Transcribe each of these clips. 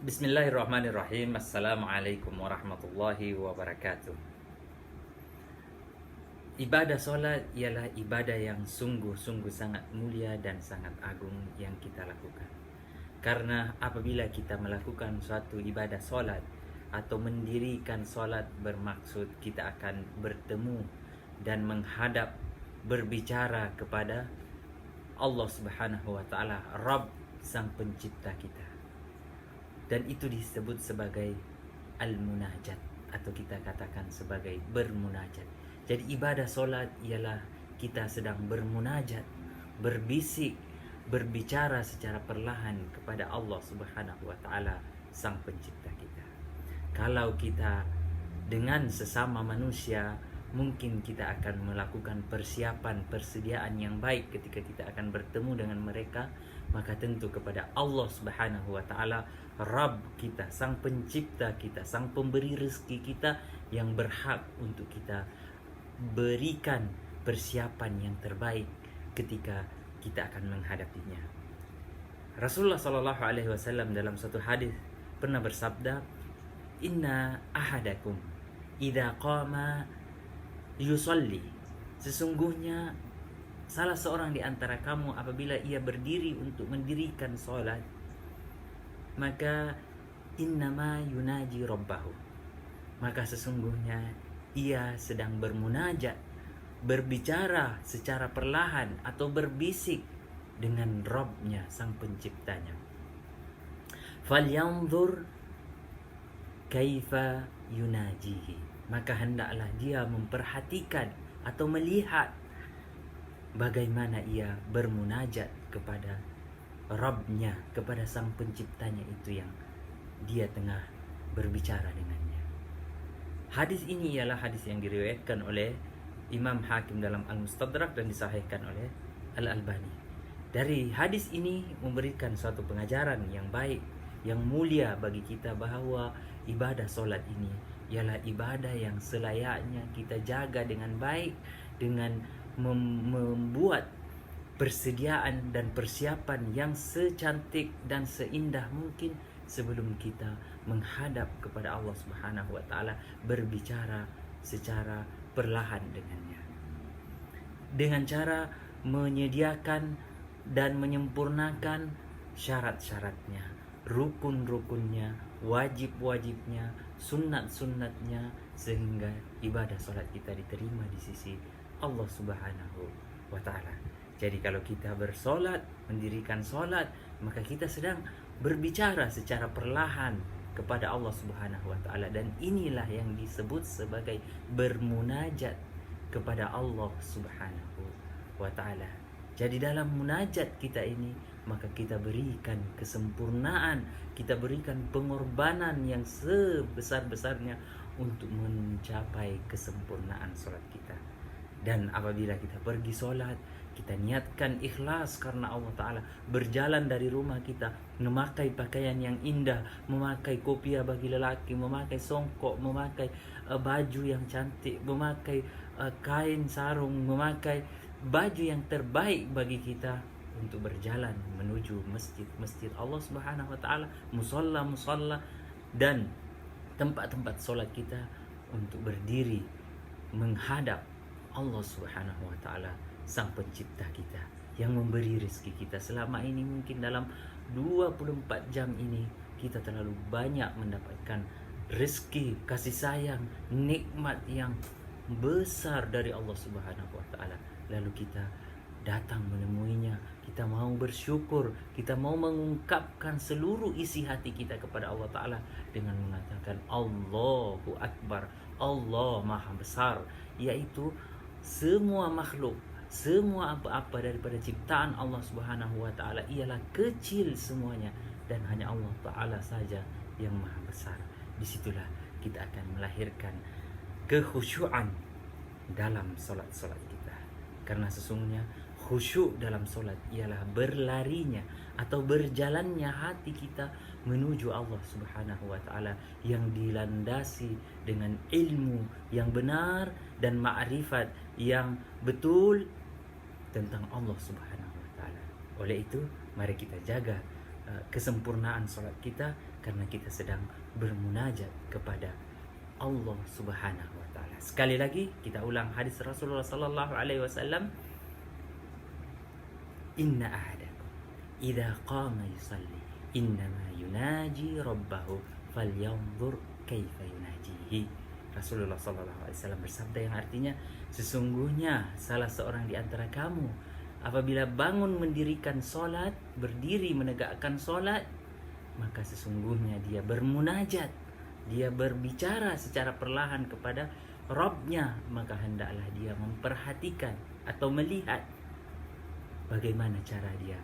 Bismillahirrahmanirrahim. Assalamualaikum warahmatullahi wabarakatuh. Ibadah solat ialah ibadah yang sungguh-sungguh sangat mulia dan sangat agung yang kita lakukan. Karena apabila kita melakukan suatu ibadah solat atau mendirikan solat, bermaksud kita akan bertemu dan menghadap, berbicara kepada Allah Subhanahu wa Ta'ala, Rabb, sang pencipta kita. Dan itu disebut sebagai al-munajat, atau kita katakan sebagai bermunajat. Jadi ibadah solat ialah kita sedang bermunajat, berbisik, berbicara secara perlahan kepada Allah Subhanahu wa Ta'ala, sang pencipta kita. Kalau kita dengan sesama manusia, mungkin kita akan melakukan persiapan, persediaan yang baik ketika kita akan bertemu dengan mereka. Maka tentu kepada Allah Subhanahu wa Ta'ala, Rabb kita, sang pencipta kita, sang pemberi rezeki kita, yang berhak untuk kita berikan persiapan yang terbaik ketika kita akan menghadapinya. Rasulullah sallallahu alaihi wasallam dalam satu hadis pernah bersabda, "Inna ahadakum idza qama yusalli." Sesungguhnya salah seorang di antara kamu apabila ia berdiri untuk mendirikan solat, maka innama yunaji rabbahu, maka sesungguhnya ia sedang bermunajat, berbicara secara perlahan atau berbisik dengan Rabbnya, sang penciptanya. Falyanzur kaifa yunajihi, maka hendaklah dia memperhatikan atau melihat bagaimana ia bermunajat kepada Rabbnya, kepada sang penciptanya itu yang dia tengah berbicara dengannya. Hadis ini ialah hadis yang diriwayatkan oleh Imam Hakim dalam Al-Mustadrak dan disahihkan oleh Al-Albani. Dari hadis ini memberikan suatu pengajaran yang baik, yang mulia bagi kita, bahwa ibadah solat ini ialah ibadah yang selayaknya kita jaga dengan baik, dengan membuat persediaan dan persiapan yang secantik dan seindah mungkin sebelum kita menghadap kepada Allah Subhanahu wa Ta'ala, berbicara secara perlahan dengannya, dengan cara menyediakan dan menyempurnakan syarat-syaratnya, rukun-rukunnya, wajib-wajibnya, sunat-sunatnya, sehingga ibadah solat kita diterima di sisi Allah Subhanahu wa Ta'ala. Jadi kalau kita bersolat, mendirikan solat, maka kita sedang berbicara secara perlahan kepada Allah Subhanahu wa Ta'ala. Dan inilah yang disebut sebagai bermunajat kepada Allah Subhanahu wa Ta'ala. Jadi dalam munajat kita ini, maka kita berikan kesempurnaan, kita berikan pengorbanan yang sebesar-besarnya untuk mencapai kesempurnaan solat kita. Dan apabila kita pergi solat, kita niatkan ikhlas karena Allah Ta'ala. Berjalan dari rumah kita, memakai pakaian yang indah, memakai kopiah bagi lelaki, memakai songkok, memakai baju yang cantik, memakai kain sarung, memakai baju yang terbaik bagi kita untuk berjalan menuju masjid-masjid Allah Subhanahu wa Ta'ala, musalla-musalla, dan tempat-tempat solat kita, untuk berdiri menghadap Allah Subhanahu wa Ta'ala, sang pencipta kita, yang memberi rezeki kita. Selama ini mungkin dalam 24 jam ini kita terlalu banyak mendapatkan rezeki, kasih sayang, nikmat yang besar dari Allah Subhanahu wa Ta'ala. Lalu kita datang menemuinya, kita mau bersyukur, kita mau mengungkapkan seluruh isi hati kita kepada Allah Ta'ala dengan mengatakan Allahu Akbar, Allah Maha Besar, yaitu semua makhluk, semua apa-apa daripada ciptaan Allah Subhanahu wa Ta'ala ialah kecil semuanya, dan hanya Allah Ta'ala saja yang Maha Besar. Disitulah kita akan melahirkan kekhusyuan dalam solat-solat kita. Karena sesungguhnya khusyuk dalam solat ialah berlarinya atau berjalannya hati kita menuju Allah Subhanahu wa Ta'ala, yang dilandasi dengan ilmu yang benar dan ma'rifat yang betul tentang Allah Subhanahu wa Ta'ala. Oleh itu, mari kita jaga kesempurnaan sholat kita karena kita sedang bermunajat kepada Allah Subhanahu wa taala. Sekali lagi kita ulang hadis Rasulullah sallallahu alaihi wasallam, inna ahadakum idza qama yusalli innama yunaji rabbahu falyanzur kaifa yunajihi. Rasulullah sallallahu alaihi wasallam bersabda yang artinya, sesungguhnya salah seorang di antara kamu apabila bangun mendirikan solat, berdiri menegakkan solat, maka sesungguhnya dia bermunajat, dia berbicara secara perlahan kepada Rabbnya, maka hendaklah dia memperhatikan atau melihat bagaimana cara dia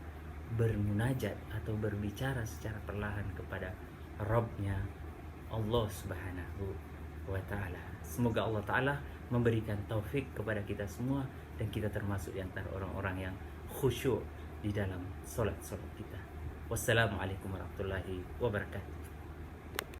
bermunajat atau berbicara secara perlahan kepada Rabbnya, Allah Subhanahu wa ta'ala. Semoga Allah Ta'ala memberikan taufik kepada kita semua dan kita termasuk di antara orang-orang yang khusyuk di dalam solat-solat kita. Wassalamualaikum warahmatullahi wabarakatuh.